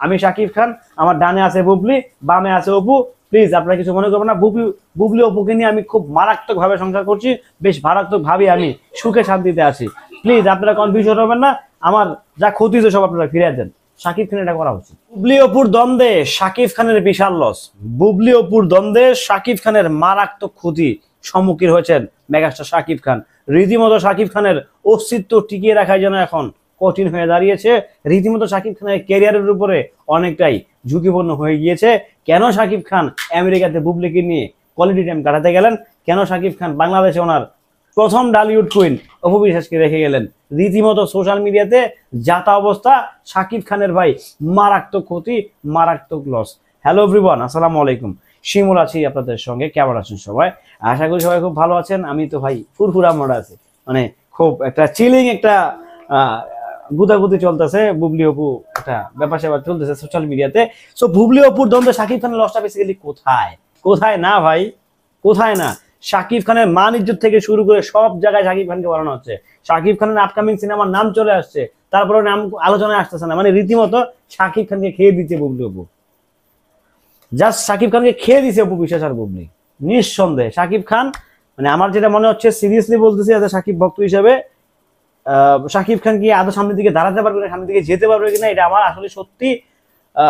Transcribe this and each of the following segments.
আমি শাকিব খান, আমার ডানে আছে বুবলি, বামে আছে অপু। প্লিজ আপনারা কিছু মনে করবেন না। বুবলি অপুকে নিয়ে আমি খুব মারাত্মক ভাবে সংসার করছি, বেশ মারাত্মক ভাবে আমি সুখে শান্তিতে আছি। প্লিজ আপনারা কনফিউশন হবেন না, আমার যা ক্ষতি হয়েছে সব আপনারা ফিরিয়ে দেন। শাকিব খান এটা করা উচিত। বুবলি অপুর দ্বন্দ্বে শাকিব খানের বিশাল লস। বুবলি অপুর দ্বন্দ্বে শাকিব খানের মারাত্মক ক্ষতি সম্মুখীন হয়েছেন মেগাস্টার শাকিব খান। রীতিমতো শাকিব খানের অস্তিত্ব টিকিয়ে রাখার জন্য এখন কঠিন হয়ে দাঁড়িয়েছে। রীতিমতো শাকিব খানের ক্যারিয়ারের উপরে অনেকটাই ঝুঁকিপূর্ণ হয়ে গিয়েছে। কেন শাকিব খান আমেরিকাতে বুবলিকে নিয়ে কোয়ালিটি টাইম কাটাতে গেলেন? কেন শাকিব খান বাংলাদেশে ওনার প্রথম ডালিউড কুইন অপু বিশ্বাসকে রেখে গেলেন? রীতিমতো সোশ্যাল মিডিয়াতে যাতা অবস্থা। শাকিব খানের ভাই মারাত্মক ক্ষতি, মারাত্মক লস। হ্যালো এভরিওয়ান, আসসালামু আলাইকুম। শিমুল আছি আপনাদের সঙ্গে। কেমন আছেন সবাই? আশা করি সবাই খুব ভালো আছেন। আমি তো ভাই ফুরফুরা মোড় আছে, মানে খুব একটা চিলিং একটা গুদাগুদি চলতেছে। বুবলি অপু একটা ব্যাপার স্যাপার চলতেছে সোশ্যাল মিডিয়াতে। সো বুবলি অপুর দ্বন্দ্বে শাকিব খানের লসটা বেসিক্যালি কোথায়? কোথায় না ভাই, কোথায় না? শাকিব খানের মান ইজ্জত থেকে শুরু করে সব জায়গায় শাকিব খানকে বাড়ানো হচ্ছে। শাকিব খানের আপকামিং সিনেমার নাম চলে আসছে, তারপরে নাম আলোচনায় আসতেছে না। মানে রীতিমতো শাকিব খানকে খেয়ে দিচ্ছে বুবলি অপু। জাস্ট শাকিব খানকে খেয়ে দিছে অপু বিশ্বাস আর বুবলি। নিঃসন্দেহে শাকিব খান, মানে আমার যেটা মনে হচ্ছে, সিরিয়াসলি বলতেছি এজ এ শাকিব ভক্ত হিসেবে, শাকিব খান কি আদৌ সামনের দিকে দাঁড়াতে পারবে না, সামনের দিকে যেতে পারবে কিনা, এটা আমার আসলে সত্যি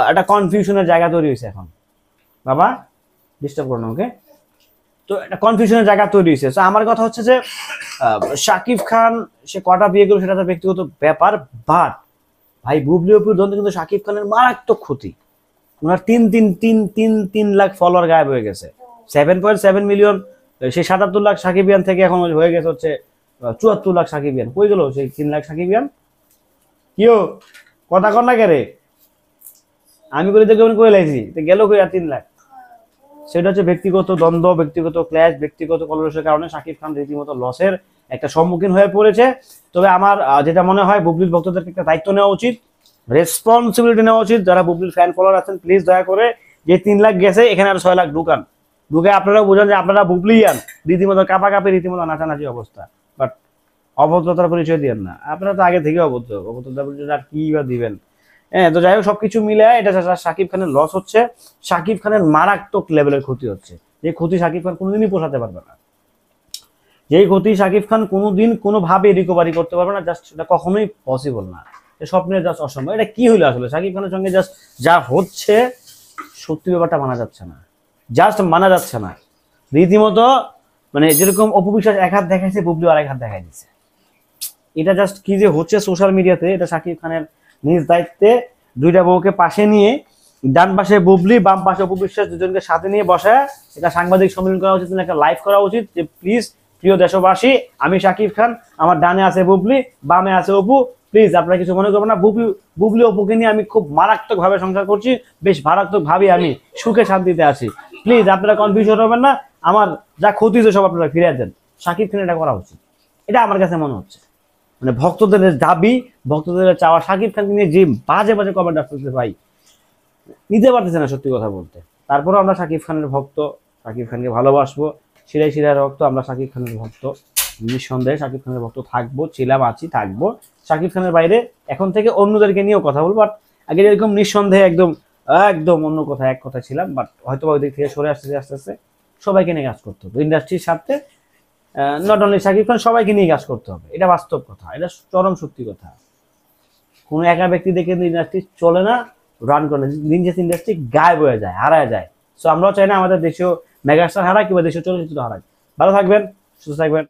একটা কনফিউশনের জায়গা তৈরি হয়েছে এখন। বাবা ডিস্টার্ব করো না ওকে। তো একটা কনফিউশনের জায়গা তৈরি হয়েছে। তো আমার কথা হচ্ছে যে শাকিব খান সে কটা বিয়ে করবে সেটা তার ব্যক্তিগত ব্যাপার, বাট ভাই বুবলি অপুর দ্বন্দ্বে কিন্তু শাকিব খানের মারাত্মক ক্ষতি। ওনার তিন লাখ ফলোয়ার গায়েব হয়ে গেছে। 7.7 মিলিয়ন, সেই 77 লাখ সাকিবিয়ান থেকে এখন হয়ে গেছে হচ্ছে 74 লাখ সাকিবিয়ান। কই গেল সেই 3 লাখ সাকিবিয়ান? কিও কথা কর না কে রে? আমি করে দেখে কই লাইছি গেল কই আর 3 লাখ? সেটা হচ্ছে ব্যক্তিগত দ্বন্দ্ব, ব্যক্তিগত ক্ল্যাশ, ব্যক্তিগত কলরসের কারণে শাকিব খান রীতিমতো লসের একটা সম্মুখীন হয়ে পড়েছে। তবে আমার যেটা মনে হয়, বুবলির ভক্তদেরকে একটা দায়িত্ব নেওয়া উচিত, রেসপন্সিবিলিটি নেওয়া উচিত। যারা বুবলির ফ্যান ফলোয়ার আছেন, প্লিজ দয়া করে যে 3 লাখ গেছে এখানে আর 6 লাখ ঢুকান। ঢুকে আপনারা বোঝান যে আপনারা বুবলিয়ান। রীতিমতো কাপাকাপি, রীতিমতো নাচানাচি অবস্থা। বাট অভদ্রতার পরিচয় দিয়েন না। আপনারা তো আগে থেকে অভদ্রতার পরিচয় আর কি বা দিবেন? হ্যাঁ, তো যাই হোক সবকিছু মিলে এটা শাকিব খানের লস হচ্ছে। শাকিব খানের মারাত্মক লেভেলের ক্ষতি হচ্ছে, যে ক্ষতি শাকিব খান কোনোদিনই পোষাতে পারবে না। যেই ক্ষতি শাকিব খান কোনোদিন কোনোভাবে রিকভারি করতে পারবে না। জাস্ট এটা কখনোই পসিবল না, স্বপ্নের জাস্ট অসম্ভব। এটা কি হইলো আসলে শাকিব খানের সঙ্গে? জাস্ট যা হচ্ছে সত্যি ব্যাপারটা মানা যাচ্ছে না, জাস্ট মানা যাচ্ছে না। রীতিমতো মানে যেরকম অপু বিশ্বাস এক হাত দেখাইছে, বুবলি আর এক হাত দেখাই দিচ্ছে। এটা জাস্ট কি যে হচ্ছে সোশ্যাল মিডিয়াতে, এটা শাকিব খানের নিজ দায়িত্বে দুইটা বউকে পাশে নিয়ে, ডান পাশে বুবলি, বাম পাশে অপু বিশ্বাস, দুজনকে সাথে নিয়ে বসায় এটা সাংবাদিক সম্মেলন করা উচিত, একটা লাইভ করা উচিত যে প্লিজ প্রিয় দেশবাসী, আমি শাকিব খান, আমার ডানে আছে বুবলি, বামে আছে অপু। প্লিজ আপনারা কিছু মনে করবেন না। বুবলি অপুকে নিয়ে আমি খুব মারাত্মক ভাবে সংসার করছি, বেশ মারাত্মক ভাবে আমি সুখে শান্তিতে আছি। প্লিজ আপনারা কনফিউশন হবেন না, আমার যা ক্ষতি হয়েছে সব আপনারা ফিরিয়ে দেন। শাকিব খান এটা করা উচিত, এটা আমার কাছে মনে হচ্ছে। মানে ভক্তদের দাবি, ভক্তদের চাওয়া, শাকিব খানকে নিয়ে যে বাজে বাজে কমেন্ট আসতেছে ভাই, নিতে পারতেছে না সত্যি কথা বলতে। তারপরেও আমরা শাকিব খানের ভক্ত, শাকিব খানকে ভালোবাসবো, শিরায় শিরায় রক্ত। আমরা শাকিব খানের ভক্ত, নিঃসন্দেহে শাকিব খানের ভক্ত থাকবো, ছিলাম, আছি, থাকবো। শাকিব খানের বাইরে এখন থেকে অন্যদেরকে নিয়েও কথা বলবো। বাট আগে এরকম নিঃসন্দেহে একদম একদম অন্য কথা, এক কথা ছিলাম। বাট হয়তো ওই দিক থেকে সরে আসতেছে, আস্তে আস্তে সবাইকে নিয়ে কাজ করতে হবে ইন্ডাস্ট্রির সাথে। নট অনলি শাকিব খান, সবাইকে নিয়ে কাজ করতে হবে। এটা বাস্তব কথা, এটা চরম সত্যি কথা। কোনো একা ব্যক্তি দেখে ইন্ডাস্ট্রি চলে না, রান করে না। দিন শেষে ইন্ডাস্ট্রি গায়েব হয়ে যায়, হারায় যায়। সো আমরাও চাই না আমাদের দেশীয় মেগাস্টার হারায় কিংবা দেশীয় চলচ্চিত্র হারায়। ভালো থাকবেন, সুস্থ থাকবেন।